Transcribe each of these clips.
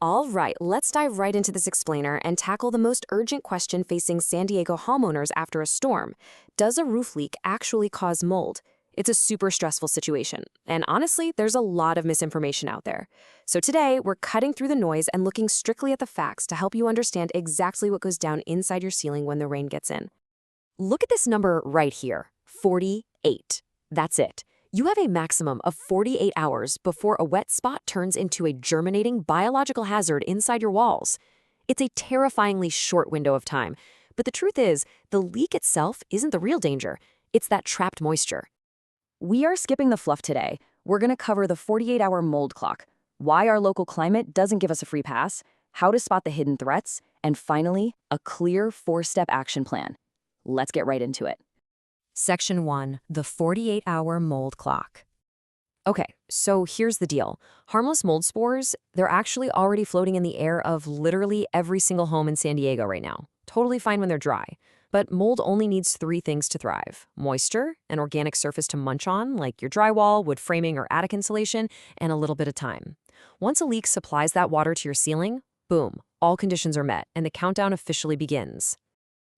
All right, let's dive right into this explainer and tackle the most urgent question facing San Diego homeowners after a storm. Does a roof leak actually cause mold? It's a super stressful situation, and honestly, there's a lot of misinformation out there. So today, we're cutting through the noise and looking strictly at the facts to help you understand exactly what goes down inside your ceiling when the rain gets in. Look at this number right here, 48. That's it. You have a maximum of 48 hours before a wet spot turns into a germinating biological hazard inside your walls. It's a terrifyingly short window of time, but the truth is, the leak itself isn't the real danger. It's that trapped moisture. We are skipping the fluff today. We're going to cover the 48-hour mold clock, why our local climate doesn't give us a free pass, how to spot the hidden threats, and finally, a clear 4-step action plan. Let's get right into it. Section 1, the 48-hour mold clock. Okay, so here's the deal. Harmless mold spores, they're actually already floating in the air of literally every single home in San Diego right now. Totally fine when they're dry. But mold only needs 3 things to thrive: moisture, an organic surface to munch on, like your drywall, wood framing, or attic insulation, and a little bit of time. Once a leak supplies that water to your ceiling, boom, all conditions are met, and the countdown officially begins.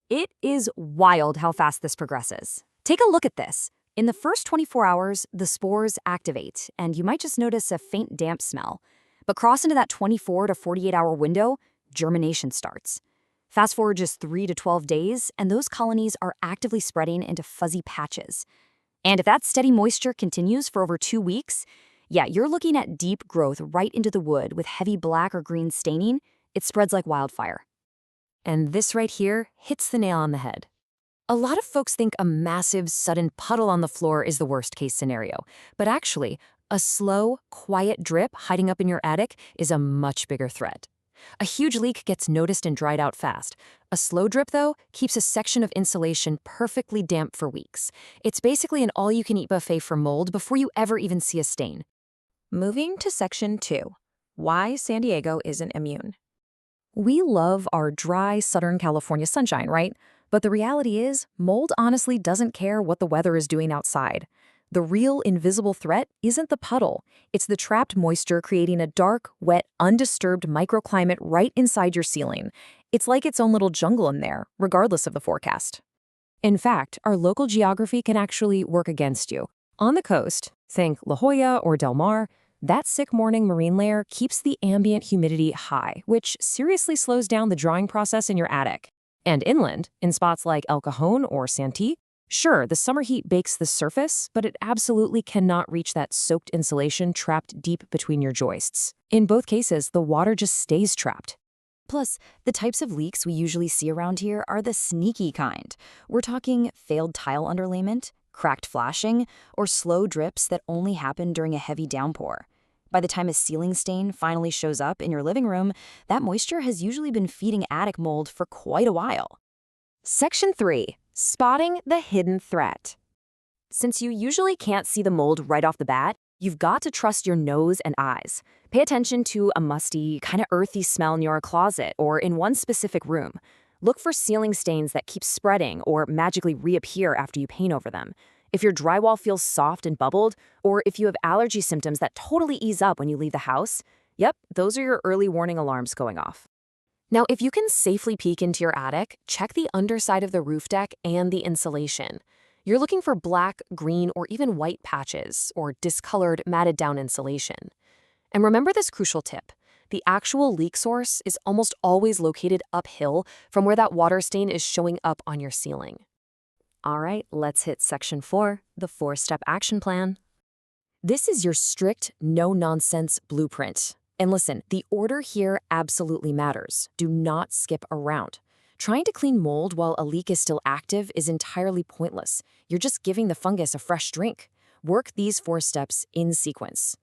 It is wild how fast this progresses. Take a look at this. In the first 24 hours, the spores activate, and you might just notice a faint damp smell. But cross into that 24 to 48-hour window, germination starts. Fast forward just 3 to 12 days, and those colonies are actively spreading into fuzzy patches. And if that steady moisture continues for over 2 weeks, yeah, you're looking at deep growth right into the wood with heavy black or green staining. It spreads like wildfire. And this right here hits the nail on the head. A lot of folks think a massive, sudden puddle on the floor is the worst-case scenario, but actually, a slow, quiet drip hiding up in your attic is a much bigger threat. A huge leak gets noticed and dried out fast. A slow drip, though, keeps a section of insulation perfectly damp for weeks. It's basically an all-you-can-eat buffet for mold before you ever even see a stain. Moving to Section 2, why San Diego isn't immune. We love our dry Southern California sunshine, right? But the reality is, mold honestly doesn't care what the weather is doing outside. The real invisible threat isn't the puddle. It's the trapped moisture creating a dark, wet, undisturbed microclimate right inside your ceiling. It's like its own little jungle in there, regardless of the forecast. In fact, our local geography can actually work against you. On the coast, think La Jolla or Del Mar, that sick morning marine layer keeps the ambient humidity high, which seriously slows down the drying process in your attic. And inland, in spots like El Cajon or Santee, sure, the summer heat bakes the surface, but it absolutely cannot reach that soaked insulation trapped deep between your joists. In both cases, the water just stays trapped. Plus, the types of leaks we usually see around here are the sneaky kind. We're talking failed tile underlayment, cracked flashing, or slow drips that only happen during a heavy downpour. By the time a ceiling stain finally shows up in your living room, that moisture has usually been feeding attic mold for quite a while. Section 3. Spotting the hidden threat. Since you usually can't see the mold right off the bat, you've got to trust your nose and eyes. Pay attention to a musty, kind of earthy smell in your closet or in one specific room. Look for ceiling stains that keep spreading or magically reappear after you paint over them. If your drywall feels soft and bubbled, or if you have allergy symptoms that totally ease up when you leave the house, yep, those are your early warning alarms going off. Now, if you can safely peek into your attic, check the underside of the roof deck and the insulation. You're looking for black, green, or even white patches, or discolored, matted down insulation. And remember this crucial tip. The actual leak source is almost always located uphill from where that water stain is showing up on your ceiling. All right, let's hit Section 4, the 4-step action plan. This is your strict, no-nonsense blueprint. And listen, the order here absolutely matters. Do not skip around. Trying to clean mold while a leak is still active is entirely pointless. You're just giving the fungus a fresh drink. Work these 4 steps in sequence.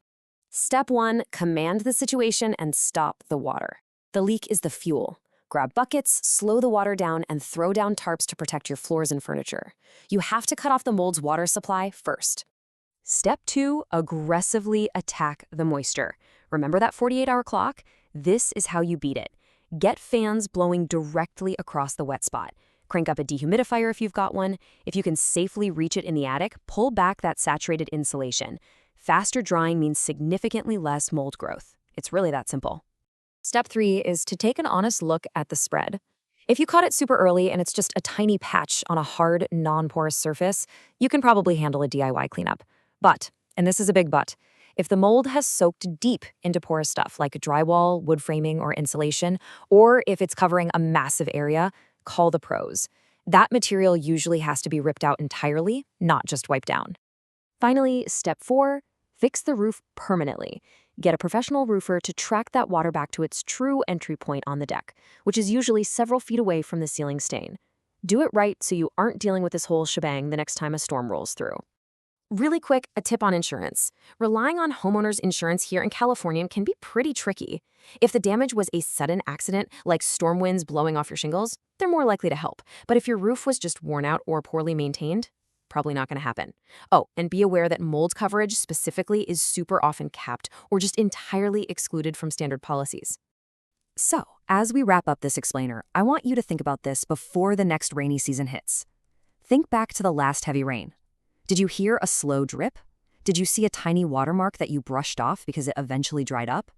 Step 1, command the situation and stop the water. The leak is the fuel. Grab buckets, slow the water down, and throw down tarps to protect your floors and furniture. You have to cut off the mold's water supply first. Step 2, aggressively attack the moisture. Remember that 48-hour clock? This is how you beat it. Get fans blowing directly across the wet spot. Crank up a dehumidifier if you've got one. If you can safely reach it in the attic, pull back that saturated insulation. Faster drying means significantly less mold growth. It's really that simple. Step 3 is to take an honest look at the spread. If you caught it super early and it's just a tiny patch on a hard, non-porous surface, you can probably handle a DIY cleanup. But, and this is a big but, if the mold has soaked deep into porous stuff like drywall, wood framing, or insulation, or if it's covering a massive area, call the pros. That material usually has to be ripped out entirely, not just wiped down. Finally, step 4, fix the roof permanently. Get a professional roofer to track that water back to its true entry point on the deck, which is usually several feet away from the ceiling stain. Do it right so you aren't dealing with this whole shebang the next time a storm rolls through. Really quick, a tip on insurance. Relying on homeowners insurance here in California can be pretty tricky. If the damage was a sudden accident, like storm winds blowing off your shingles, they're more likely to help. But if your roof was just worn out or poorly maintained, probably not going to happen. Oh, and be aware that mold coverage specifically is super often capped or just entirely excluded from standard policies. So, as we wrap up this explainer, I want you to think about this before the next rainy season hits. Think back to the last heavy rain. Did you hear a slow drip? Did you see a tiny watermark that you brushed off because it eventually dried up?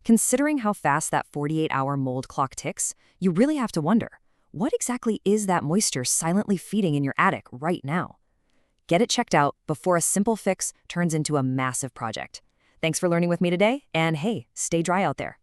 Considering how fast that 48-hour mold clock ticks, you really have to wonder, what exactly is that moisture silently feeding in your attic right now? Get it checked out before a simple fix turns into a massive project. Thanks for learning with me today, and hey, stay dry out there.